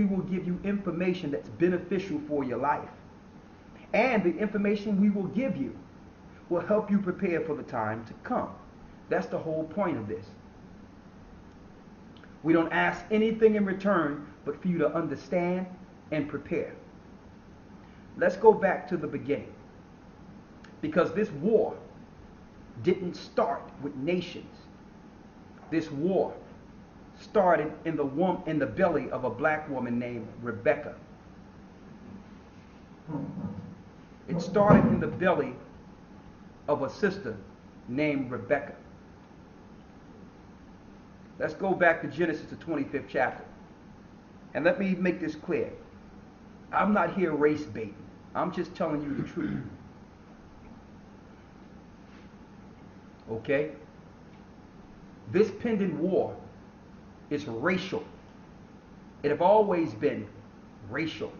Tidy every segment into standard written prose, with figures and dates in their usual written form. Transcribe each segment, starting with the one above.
will give you information that's beneficial for your life. And the information we will give you will help you prepare for the time to come. That's the whole point of this. We don't ask anything in return but for you to understand and prepare. Let's go back to the beginning. Because this war didn't start with nations. This war started in the belly of a black woman named Rebecca. It started in the belly of a sister named Rebecca. Let's go back to Genesis, the 25th chapter. And let me make this clear. I'm not here race baiting. I'm just telling you the truth. Okay? This pending war is racial. It have always been racial.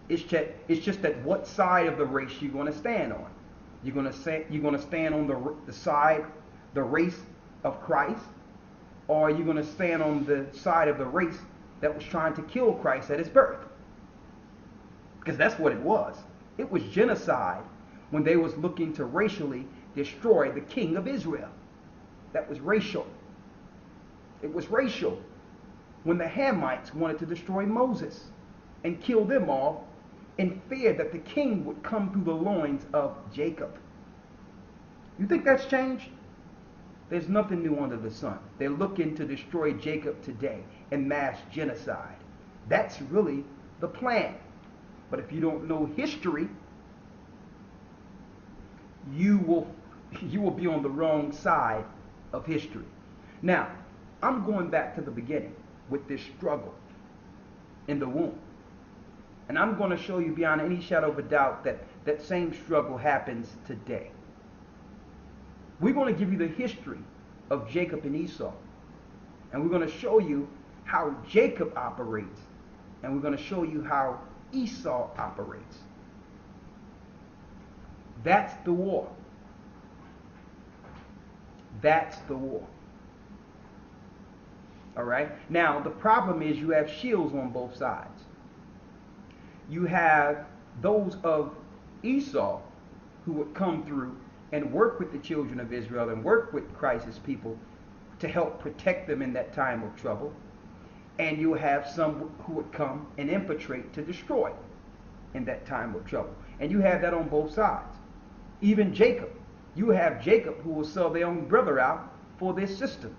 It's just that what side of the race you're going to stand on. You're going to stand on the side, the race of Christ, or you're going to stand on the side of the race that was trying to kill Christ at his birth. Because that's what it was. It was genocide when they was looking to racially destroy the king of Israel. That was racial. It was racial when the Hamites wanted to destroy Moses and kill them all in fear that the king would come through the loins of Jacob. You think that's changed? There's nothing new under the sun. They're looking to destroy Jacob today and mass genocide. That's really the plan. But if you don't know history, you will be on the wrong side of history. Now, I'm going back to the beginning with this struggle in the womb. And I'm going to show you beyond any shadow of a doubt that that same struggle happens today. We're going to give you the history of Jacob and Esau. And we're going to show you how Jacob operates. And we're going to show you how Esau operates. That's the war. That's the war. All right? Now, the problem is you have shields on both sides. You have those of Esau who would come through and work with the children of Israel and work with Christ's people to help protect them in that time of trouble. And you have some who would come and infiltrate to destroy in that time of trouble. And you have that on both sides. Even Jacob. You have Jacob who will sell their own brother out for their sister.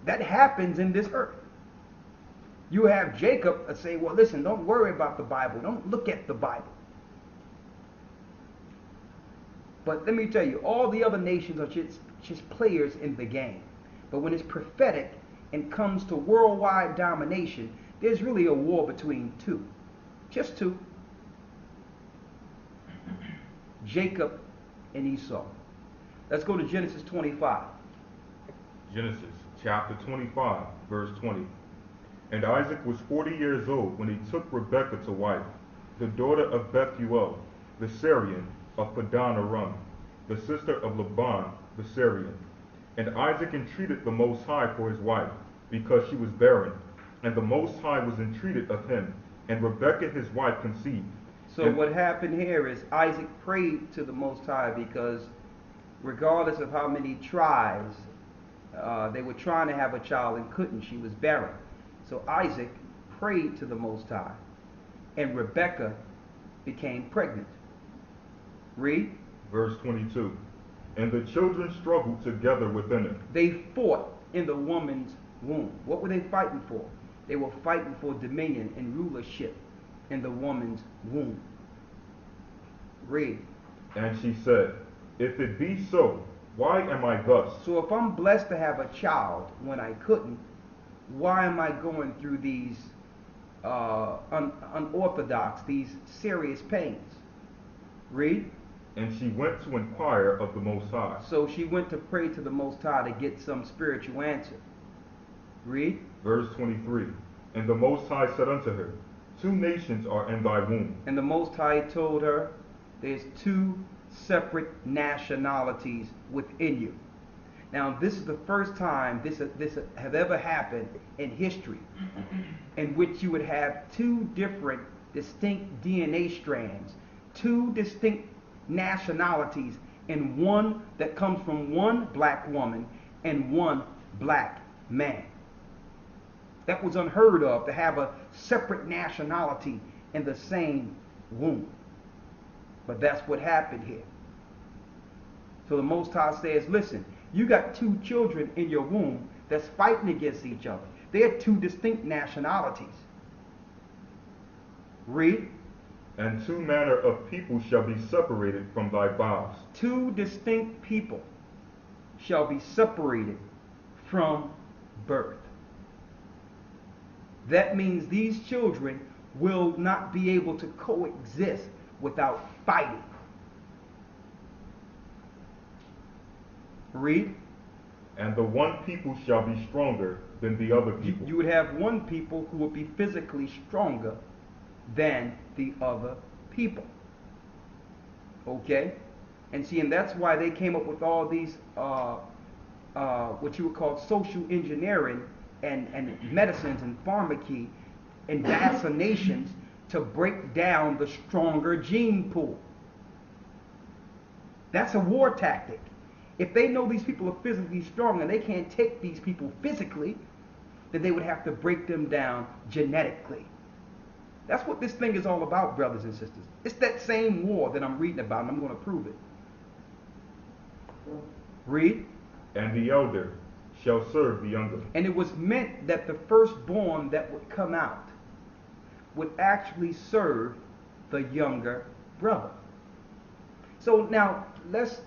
That happens in this earth. You have Jacob say, well, listen, don't worry about the Bible. Don't look at the Bible. But let me tell you, all the other nations are just players in the game. But when it's prophetic and comes to worldwide domination, there's really a war between two. Just two. Jacob and Esau. Let's go to Genesis 25. Genesis chapter 25, verse 20. And Isaac was 40 years old when he took Rebekah to wife, the daughter of Bethuel, the Syrian, of Padan Aram, the sister of Laban, the Syrian. And Isaac entreated the Most High for his wife, because she was barren. And the Most High was entreated of him, and Rebekah his wife conceived. So what happened here is Isaac prayed to the Most High because regardless of how many tries, they were trying to have a child and couldn't. She was barren. So Isaac prayed to the Most High, and Rebekah became pregnant. Read. Verse 22. And the children struggled together within it. They fought in the woman's womb. What were they fighting for? They were fighting for dominion and rulership in the woman's womb. Read. And she said, if it be so, why am I thus? So if I'm blessed to have a child when I couldn't, why am I going through these unorthodox, these serious pains? Read. And she went to inquire of the Most High. So she went to pray to the Most High to get some spiritual answer. Read. Verse 23. And the Most High said unto her, 2 nations are in thy womb. And the Most High told her, there's 2 separate nationalities within you. Now, this is the first time this have ever happened in history in which you would have two different distinct DNA strands, two distinct nationalities, and one that comes from one black woman and one black man. That was unheard of, to have a separate nationality in the same womb. But that's what happened here. So the Most High says, listen, you got two children in your womb that's fighting against each other. They're two distinct nationalities. Read. And two manner of people shall be separated from thy bowels. Two distinct people shall be separated from birth. That means these children will not be able to coexist without fighting. Read. And the one people shall be stronger than the other people. You would have one people who would be physically stronger than the other people. Okay? And see, and that's why they came up with all these what you would call social engineering and medicines and pharmacy and vaccinations to break down the stronger gene pool. That's a war tactic. If they know these people are physically strong and they can't take these people physically, then they would have to break them down genetically. That's what this thing is all about, brothers and sisters. It's that same war that I'm reading about, and I'm going to prove it. Read. And the elder shall serve the younger. And it was meant that the firstborn that would come out would actually serve the younger brother. So now, let's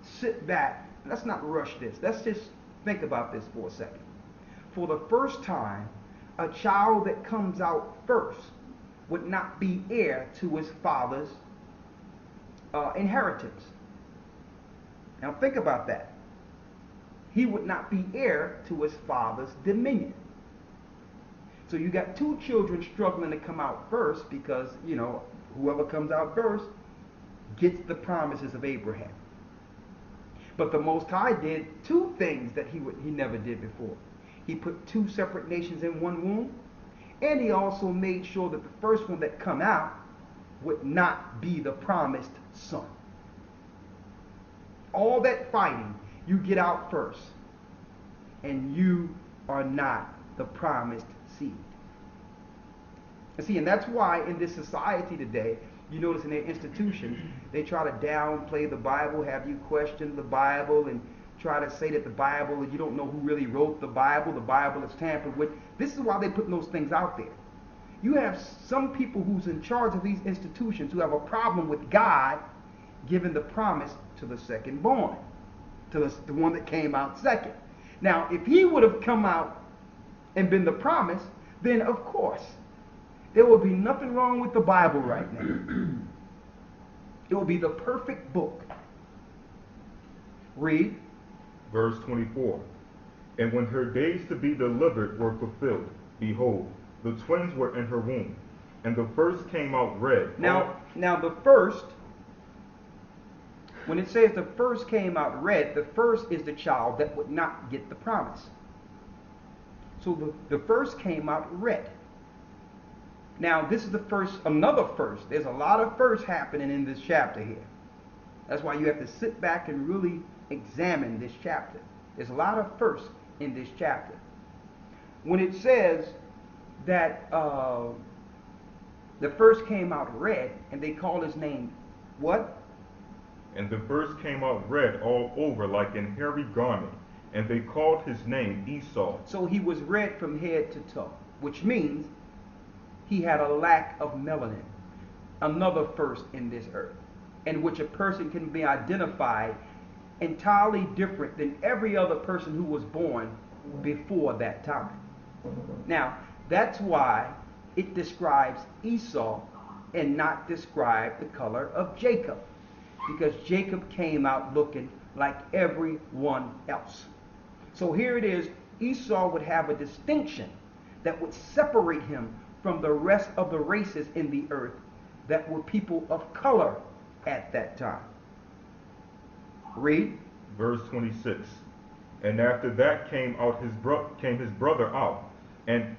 sit back. Let's not rush this. Let's just think about this for a second. For the first time, a child that comes out first would not be heir to his father's inheritance. Now think about that. He would not be heir to his father's dominion. So you got two children struggling to come out first because, you know, whoever comes out first gets the promises of Abraham. But the Most High did two things that he never did before. He put two separate nations in one womb, and he also made sure that the first one that come out would not be the promised son. All that fighting, you get out first, and you are not the promised seed. And see, and that's why in this society today, you notice in their institutions, they try to downplay the Bible, have you question the Bible, and try to say that the Bible, you don't know who really wrote the Bible is tampered with. This is why they're putting those things out there. You have some people who's in charge of these institutions who have a problem with God giving the promise to the second born, to the one that came out second. Now, if he would have come out and been the promise, then of course, there will be nothing wrong with the Bible right now. It will be the perfect book. Read. Verse 24. And when her days to be delivered were fulfilled, behold, the twins were in her womb, and the first came out red. Now the first, when it says the first came out red, the first is the child that would not get the promise. So the first came out red. Now this is the first, another first. There's a lot of firsts happening in this chapter here. That's why you have to sit back and really examine this chapter. There's a lot of firsts in this chapter. When it says that the first came out red, and they call his name what? And the first came out red all over like an hairy garment, and they called his name Esau. So he was red from head to toe, which means he had a lack of melanin. Another first in this earth, in which a person can be identified entirely different than every other person who was born before that time. Now, that's why it describes Esau and not describe the color of Jacob, because Jacob came out looking like everyone else. So here it is, Esau would have a distinction that would separate him from the rest of the races in the earth that were people of color at that time. Read. verse 26. And after that came his brother out, and